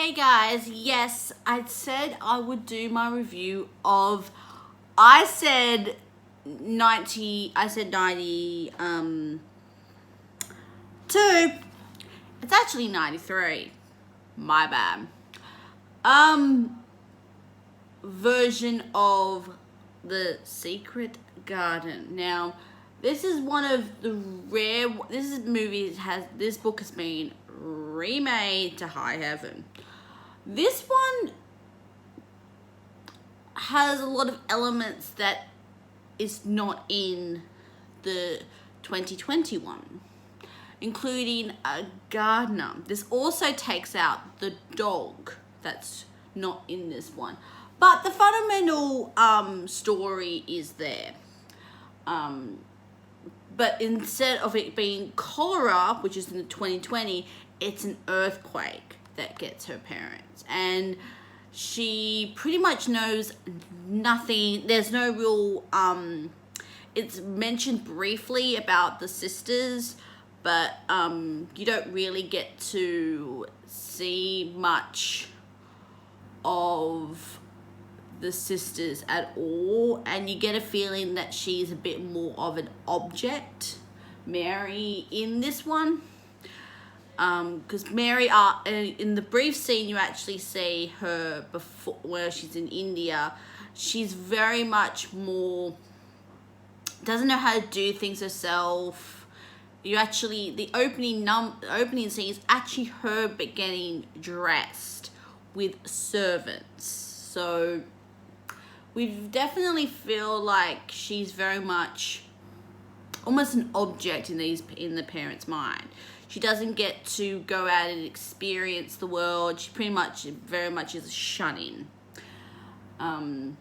Hey guys, yes, I said I would do my review of, I said 90, two. It's actually 93. My bad. Version of The Secret Garden. Now, this is one of the rare, this book has been remade to high heaven. This one has a lot of elements that is not in the 2021, including a gardener. This also takes out the dog that's not in this one. But the fundamental story is there. But instead of it being cholera, which is in the 2020, it's an earthquake that gets her parents. And she pretty much knows nothing. There's no real, it's mentioned briefly about the sisters, but you don't really get to see much of the sisters at all, and you get a feeling that she's a bit more of an object, Mary, in this one, because Mary, in the brief scene you actually see her before, where she's in India, she's very much more, doesn't know how to do things herself. You actually, the opening scene is actually her getting dressed with servants. So we definitely feel like she's very much almost an object in the parents' mind. She doesn't get to go out and experience the world. She pretty much, very much is a shut-in. Her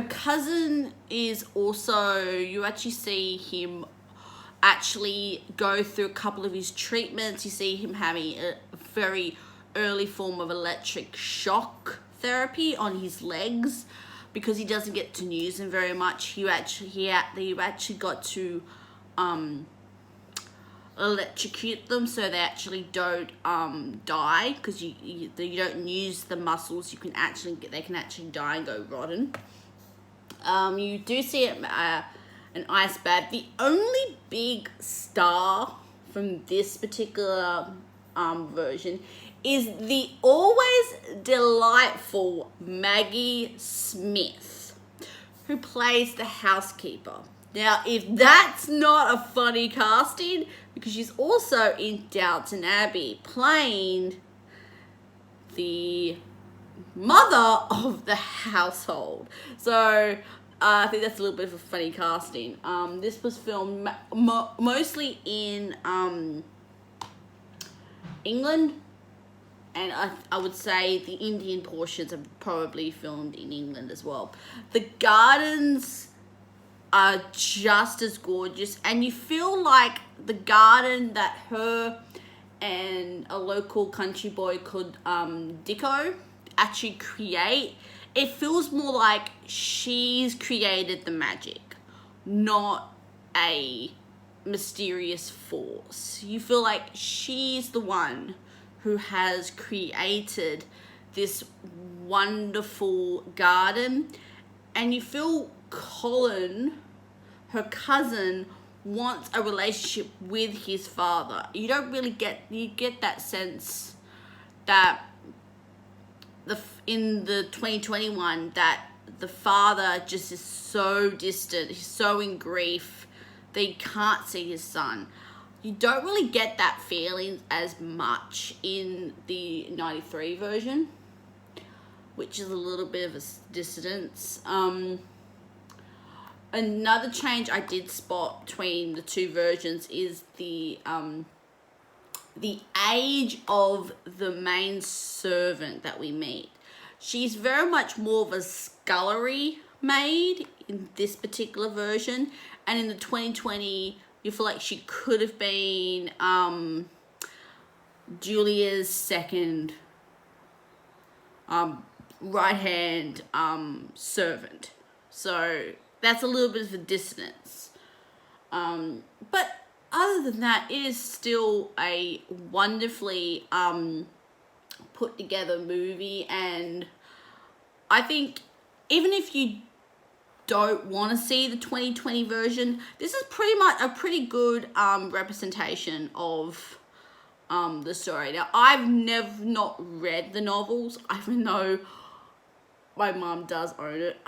cousin is also, you actually see him actually go through a couple of his treatments. You see him having a very early form of electric shock therapy on his legs because he doesn't get to use them very much. You actually got to electrocute them so they actually don't die, because you don't use the muscles. They can actually die and go rotten. You do see an ice bath. The only big star from this particular version is the always delightful Maggie Smith, who plays the housekeeper. Now, if that's not a funny casting, because she's also in Downton Abbey playing the mother of the household. So I think that's a little bit of a funny casting. This was filmed mostly in England, and I would say the Indian portions are probably filmed in England as well. The gardens are just as gorgeous, and you feel like the garden that her and a local country boy called Dicko actually create, it feels more like she's created the magic, not a mysterious force. You feel like she's the one who has created this wonderful garden, and you feel Colin, her cousin, wants a relationship with his father. You get that sense that in the 2021 that the father just is so distant, he's so in grief that he can't see his son. You don't really get that feeling as much in the 93 version, which is a little bit of a dissonance. Another change I did spot between the two versions is the age of the main servant that we meet. She's very much more of a scullery maid in this particular version, and in the 2020 you feel like she could have been Julia's second right hand servant. So that's a little bit of a dissonance. But other than that, it is still a wonderfully put together movie, and I think even if you don't want to see the 2020 version, this is pretty much a pretty good representation of the story. Now, I've never not read the novels, even though my mum does own it.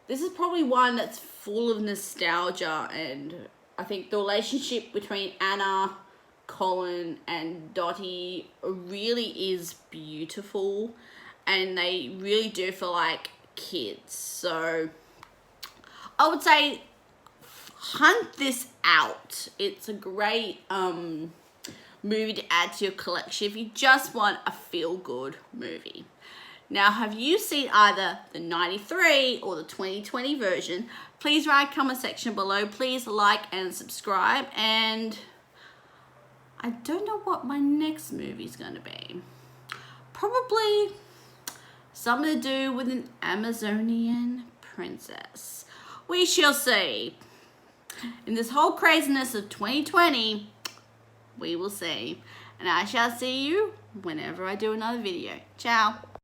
This is probably one that's full of nostalgia, and I think the relationship between Anna, Colin, and Dottie really is beautiful, and they really do feel like kids. So I would say hunt this out. It's a great movie to add to your collection if you just want a feel-good movie. Now, have you seen either the 93 or the 2020 version? Please write comment section below. Please like and subscribe. And I don't know what my next movie is going to be. Probably something to do with an Amazonian princess. We shall see. In this whole craziness of 2020, we will see. And I shall see you whenever I do another video. Ciao.